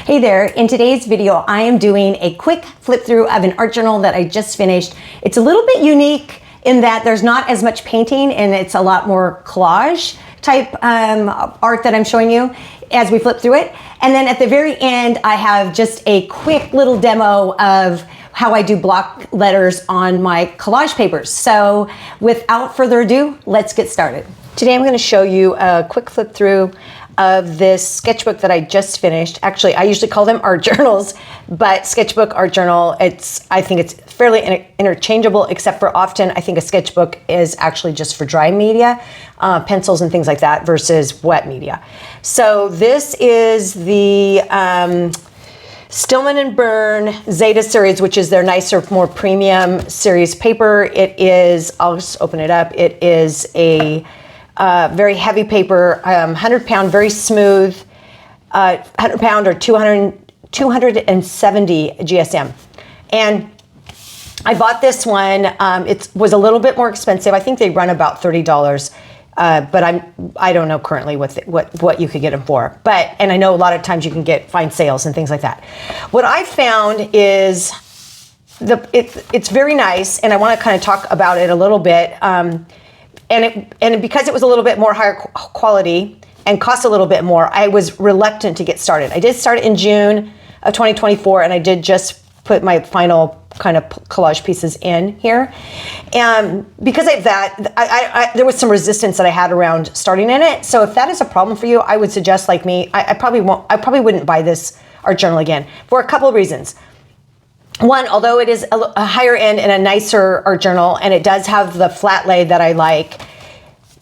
Hey there, in today's video I am doing a quick flip through of an art journal that I just finished. It's a little bit unique in that there's not as much painting and it's a lot more collage type art that I'm showing you as we flip through it. And then at the very end I have just a quick little demo of how I do block letters on my collage papers. So without further ado, let's get started. Today I'm going to show you a quick flip through of this sketchbook that I just finished. Actually, I usually call them art journals, but sketchbook, art journal, I think it's fairly interchangeable, except for often I think a sketchbook is actually just for dry media, pencils and things like that versus wet media. So this is the Stillman and Birn Zeta series, which is their nicer, more premium series paper. It is, I'll just open it up. It is a very heavy paper, 100-pound, very smooth, 100-pound or 270 GSM. And I bought this one. It was a little bit more expensive. I think they run about $30, but I don't know currently what you could get them for. And I know a lot of times you can find sales and things like that. What I found is it's very nice, and I want to kind of talk about it a little bit. And because it was a little bit more higher quality and cost a little bit more, I was reluctant to get started. I did start in June of 2024, and I did just put my final kind of collage pieces in here. And because of that, there was some resistance that I had around starting in it. So if that is a problem for you, I would suggest, like me, I probably wouldn't buy this art journal again for a couple of reasons. One, although it is a higher end and a nicer art journal, and it does have the flat lay that I like,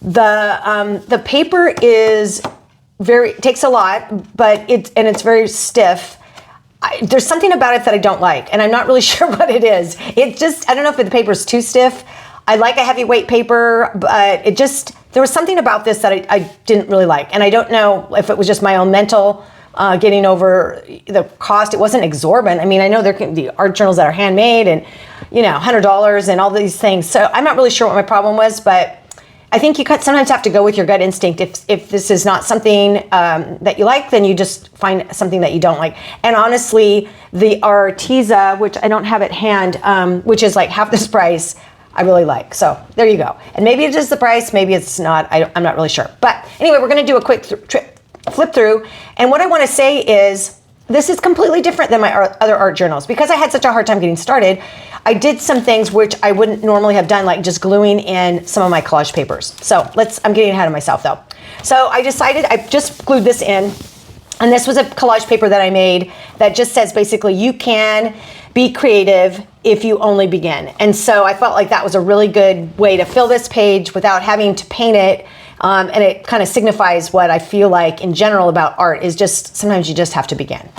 the paper takes a lot, but it's very stiff. There's something about it that I don't like, and I'm not really sure what it is. I don't know if the paper is too stiff. I like a heavyweight paper, but there was something about this that I didn't really like, and I don't know if it was just my own mental getting over the cost. It wasn't exorbitant. I mean, I know there can be art journals that are handmade and, $100 and all these things. So I'm not really sure what my problem was, but I think you sometimes have to go with your gut instinct. If this is not something that you like, then you just find something that you don't like. And honestly, the Arteza, which I don't have at hand, which is like half this price, I really like. So there you go. And maybe it is the price, maybe it's not. I'm not really sure. But anyway, we're going to do a quick flip through, and what I want to say is this is completely different than my other art journals. Because I had such a hard time getting started, I did some things which I wouldn't normally have done, like just gluing in some of my collage papers. So I'm getting ahead of myself though. So I decided I just glued this in, and this was a collage paper that I made that just says basically you can be creative if you only begin. And so I felt like that was a really good way to fill this page without having to paint it. And it kind of signifies what I feel like in general about art is just sometimes you just have to begin.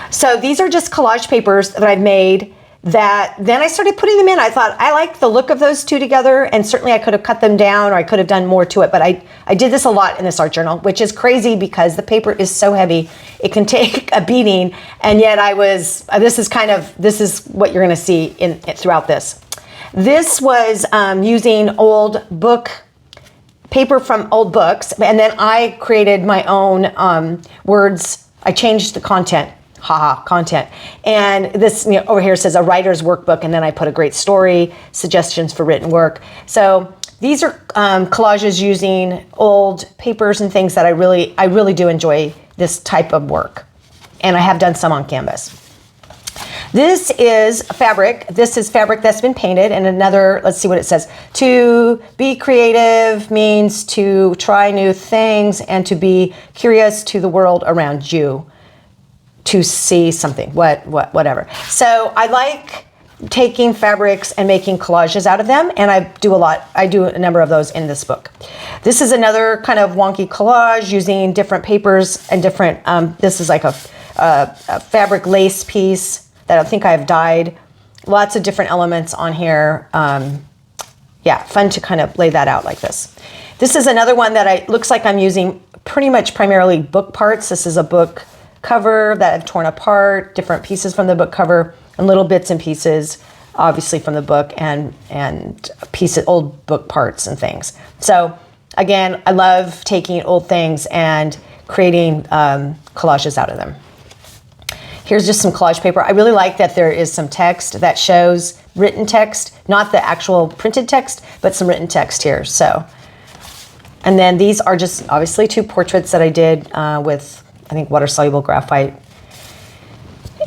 So these are just collage papers that I've made that then I started putting them in. I thought I like the look of those two together, and certainly I could have cut them down or I could have done more to it, but I did this a lot in this art journal, which is crazy because the paper is so heavy it can take a beating, and yet this is what you're going to see throughout this. This was using old paper from old books, and then I created my own words. I changed the content, content. And this over here says a writer's workbook, and then I put a great story, suggestions for written work. So these are collages using old papers and things that I really do enjoy this type of work, and I have done some on canvas. This is fabric. This is fabric that's been painted, and let's see what it says. To be creative means to try new things and to be curious to the world around you, to see something, whatever. So I like taking fabrics and making collages out of them, and I do a number of those in this book. This is another kind of wonky collage using different papers and different, this is like a fabric lace piece that I think I've dyed. Lots of different elements on here. Yeah, fun to kind of lay that out like this. This is another one that looks like I'm using pretty much primarily book parts. This is a book cover that I've torn apart, different pieces from the book cover, and little bits and pieces, obviously from the book, and old book parts and things. So again, I love taking old things and creating collages out of them. Here's just some collage paper. I really like that there is some text that shows written text, not the actual printed text, but some written text here. So, and then these are just obviously 2 portraits that I did with, I think, water-soluble graphite.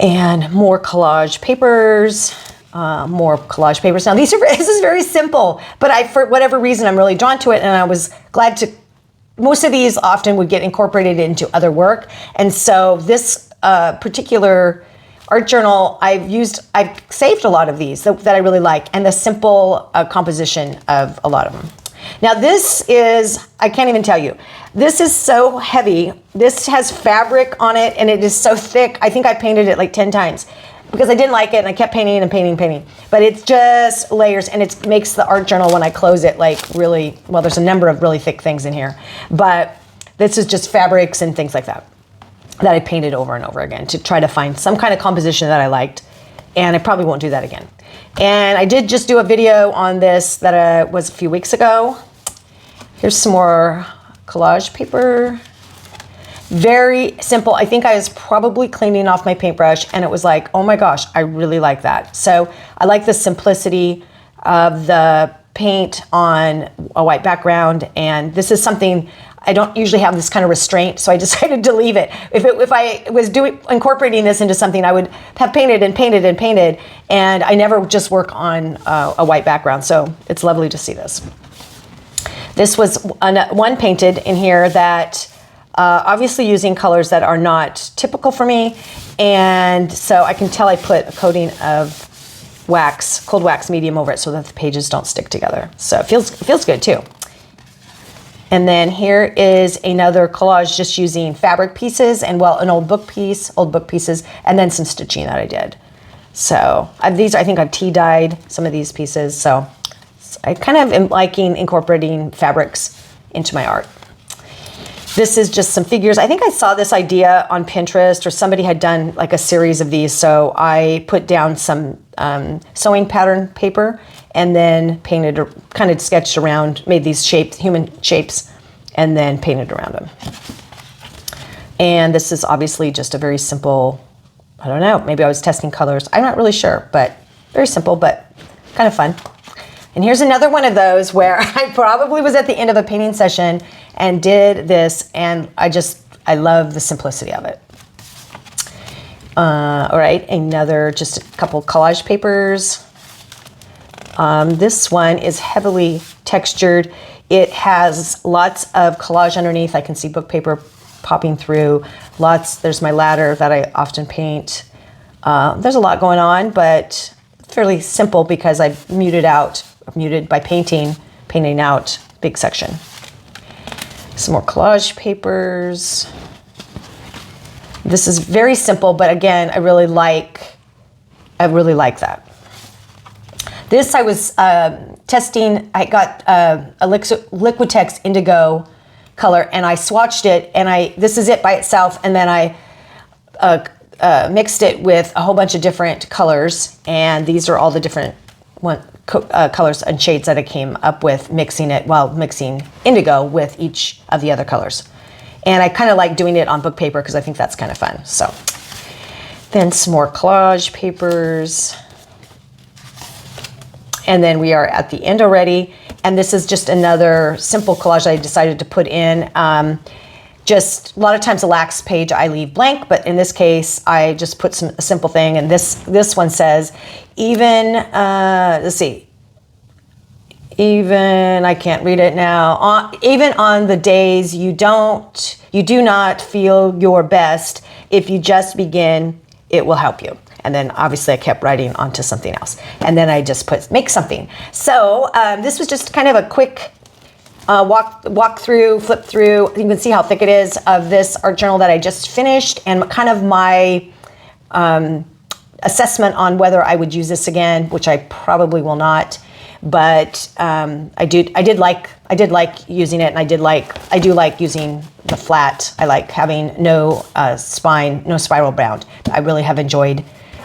And more collage papers, more collage papers. Now this is very simple, but for whatever reason, I'm really drawn to it, and I was glad to. Most of these often would get incorporated into other work, and so this particular art journal, I've saved a lot of these that I really like, and the simple composition of a lot of them. Now this is, I can't even tell you, this is so heavy. This has fabric on it, and it is so thick. I think I painted it like 10 times because I didn't like it, and I kept painting and painting and painting. But it's just layers, and it makes the art journal, when I close it, like really, well, there's a number of really thick things in here. But this is just fabrics and things like that I painted over and over again to try to find some kind of composition that I liked. And I probably won't do that again. And I did just do a video on this that was a few weeks ago. Here's some more collage paper. Very simple. I think I was probably cleaning off my paintbrush, and it was like, oh my gosh, I really like that. So I like the simplicity of the paint on a white background. And this is something, I don't usually have this kind of restraint, so I decided to leave it. If I was incorporating this into something, I would have painted and painted and painted, and I never just work on a white background. So it's lovely to see this. This was one painted in here that obviously using colors that are not typical for me, and so I can tell I put a coating of wax, cold wax medium over it so that the pages don't stick together. So it feels good too. And then here is another collage just using fabric pieces and, well, an old book pieces, and then some stitching that I did. So these, I think I've tea dyed some of these pieces. So I kind of am liking incorporating fabrics into my art. This is just some figures. I think I saw this idea on Pinterest, or somebody had done like a series of these. So I put down some sewing pattern paper and then painted, or kind of sketched around, made these shapes, human shapes, and then painted around them. And this is obviously just a very simple, I don't know, maybe I was testing colors. I'm not really sure, but very simple, but kind of fun. And here's another one of those where I probably was at the end of a painting session and did this, and I love the simplicity of it. All right, just a couple collage papers. This one is heavily textured. It has lots of collage underneath. I can see book paper popping through. There's my ladder that I often paint. There's a lot going on, but fairly simple because I've muted by painting out big section. Some more collage papers. This is very simple, but again, I really like that. This I was testing. I got a Liquitex Indigo color, and I swatched it, and this is it by itself, and then I mixed it with a whole bunch of different colors, and these are all the different colors and shades that I came up with mixing indigo with each of the other colors. And I kind of like doing it on book paper because I think that's kind of fun. So then some more collage papers. And then we are at the end already. And this is just another simple collage that I decided to put in. Just a lot of times the lax page I leave blank, but in this case, I just put a simple thing. And this one says, I can't read it now. Even on the days you do not feel your best, if you just begin, it will help you. And then obviously I kept writing onto something else. And then I just make something. So this was just kind of a quick walk through, flip through. You can see how thick it is of this art journal that I just finished, and kind of my assessment on whether I would use this again, which I probably will not. But I did like using it, and I do like using the flat. I like having no spine, no spiral bound. I really have enjoyed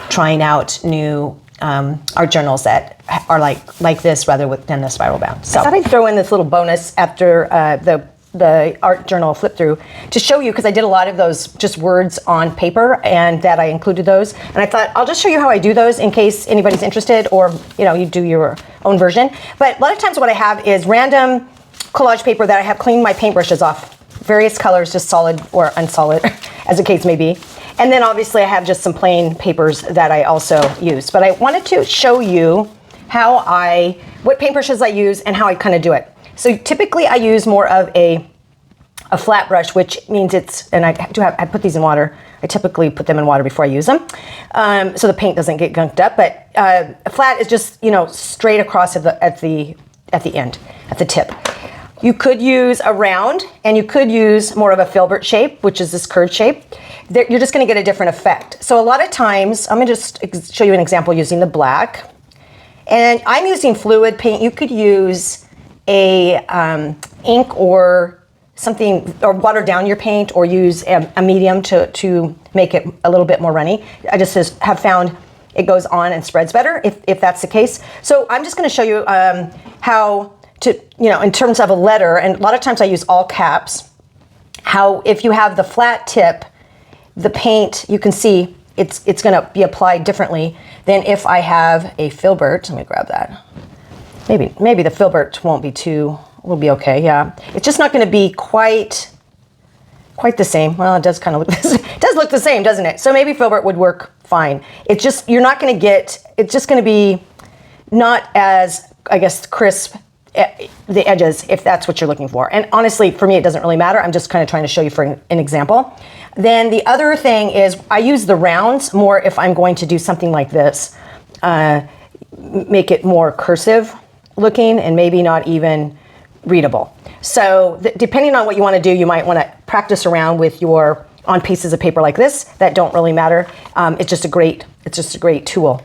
trying out new art journals that are like this rather than the spiral bound. So I thought I'd throw in this little bonus after the the art journal flip through to show you, because I did a lot of those just words on paper, and that I included those. And I thought I'll just show you how I do those in case anybody's interested, or you do your own version. But a lot of times what I have is random collage paper that I have cleaned my paintbrushes off, various colors, just solid or unsolid, as the case may be. And then obviously I have just some plain papers that I also use. But I wanted to show you what paintbrushes I use and how I kind of do it. So typically I use more of a flat brush, which means and I put these in water. I typically put them in water before I use them, so the paint doesn't get gunked up. But a flat is just, straight across at the end, at the tip. You could use a round, and you could use more of a filbert shape, which is this curved shape. You're just going to get a different effect. So a lot of times, I'm going to just show you an example using the black. And I'm using fluid paint. You could use a ink or something, or water down your paint, or use a medium to make it a little bit more runny. I just have found it goes on and spreads better if that's the case. So I'm just going to show you how to, in terms of a letter, and a lot of times I use all caps, how if you have the flat tip, the paint, you can see it's going to be applied differently than if I have a filbert. Let me grab that. Maybe the filbert will be okay. Yeah, it's just not going to be quite the same. Well, it does kind of look the same, doesn't it? So maybe filbert would work fine. It's just, you're not going to get, it's just going to be not as, I guess, crisp the edges, if that's what you're looking for. And honestly, for me, it doesn't really matter. I'm just kind of trying to show you for an example. Then the other thing is I use the rounds more if I'm going to do something like this, make it more cursive looking and maybe not even readable. So depending on what you want to do, you might want to practice around with on pieces of paper like this that don't really matter. It's just a great tool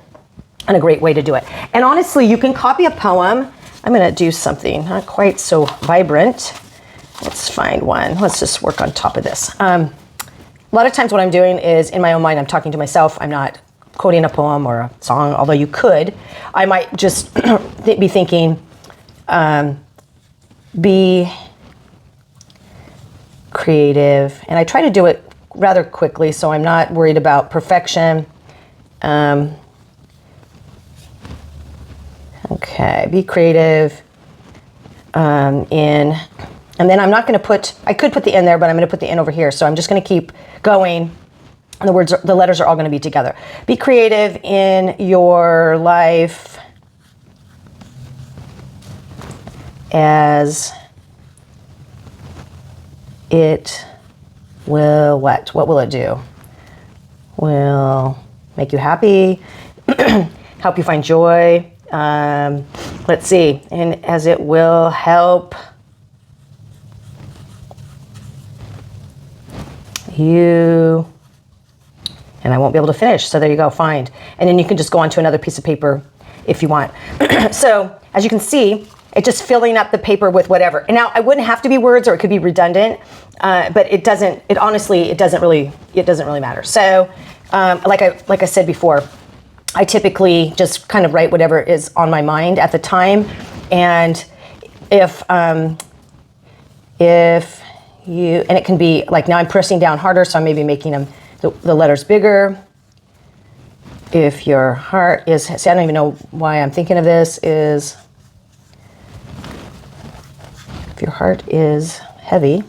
and a great way to do it. And honestly, you can copy a poem. I'm going to do something not quite so vibrant. Let's find one. Let's just work on top of this. A lot of times what I'm doing is in my own mind, I'm talking to myself. I'm not quoting a poem or a song, although you could. I might just be thinking, be creative. And I try to do it rather quickly, so I'm not worried about perfection. Okay, be creative and then I'm not going to I could put the N there, but I'm going to put the N over here. So I'm just going to keep going. And the letters are all going to be together. Be creative in your life as it will what? What will it do? Will make you happy, help you find joy. Let's see, and as it will help you, and I won't be able to finish, so there you go, find. And then you can just go on to another piece of paper if you want. So as you can see, it's just filling up the paper with whatever. And now I wouldn't have to be words, or it could be redundant, but it doesn't really matter. So like I said before, I typically just kind of write whatever is on my mind at the time. And if it can be like, now I'm pressing down harder, so I'm maybe making them the letters bigger. If your heart is, see, I don't even know why I'm thinking of this, is if your heart is heavy,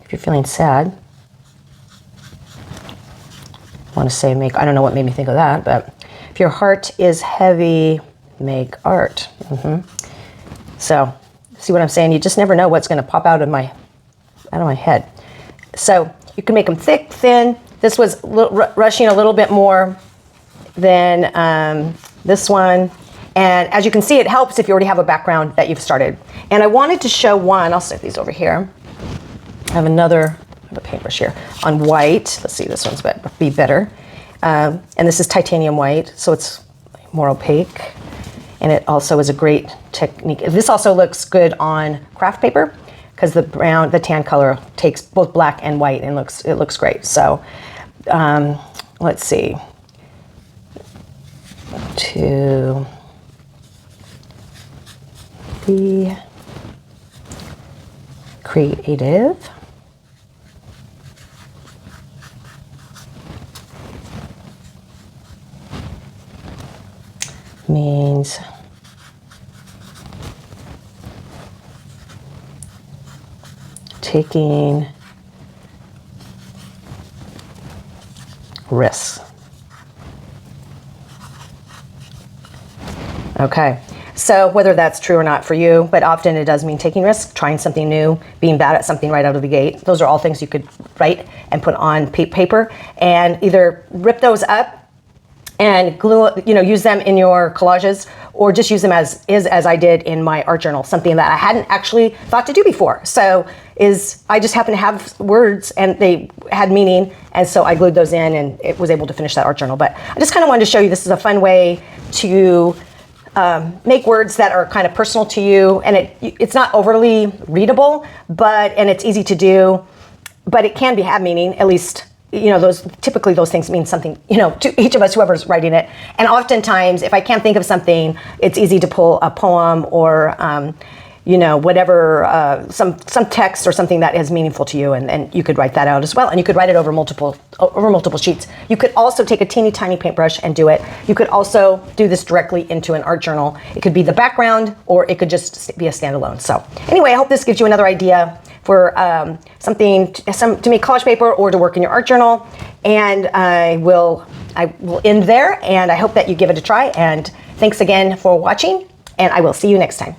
if you're feeling sad, I want to say I don't know what made me think of that, but if your heart is heavy, make art. So, see what I'm saying? You just never know what's going to pop out of my head. So you can make them thick, thin. This was rushing a little bit more than this one. And as you can see, it helps if you already have a background that you've started. And I wanted to show one. I'll set these over here. I have a paintbrush here on white. Let's see, this one's be better. And this is titanium white, so it's more opaque. And it also is a great technique. This also looks good on craft paper because the tan color takes both black and white and it looks great. So let's see. To be creative. Means taking risks. Okay, so whether that's true or not for you, but often it does mean taking risks, trying something new, being bad at something right out of the gate. Those are all things you could write and put on paper and either rip those up and glue, use them in your collages, or just use them as I did in my art journal, something that I hadn't actually thought to do before. So I just happened to have words and they had meaning, and so I glued those in and it was able to finish that art journal. But I just kind of wanted to show you this is a fun way to make words that are kind of personal to you, and it's not overly readable, and it's easy to do, but it can have meaning, at least. Typically those things mean something, to each of us, whoever's writing it. And oftentimes, if I can't think of something, it's easy to pull a poem or, whatever, some text or something that is meaningful to you, and you could write that out as well. And you could write it over multiple sheets. You could also take a teeny tiny paintbrush and do it. You could also do this directly into an art journal. It could be the background, or it could just be a standalone. So anyway, I hope this gives you another idea for something to make collage paper or to work in your art journal. And I will end there, and I hope that you give it a try. And thanks again for watching, and I will see you next time.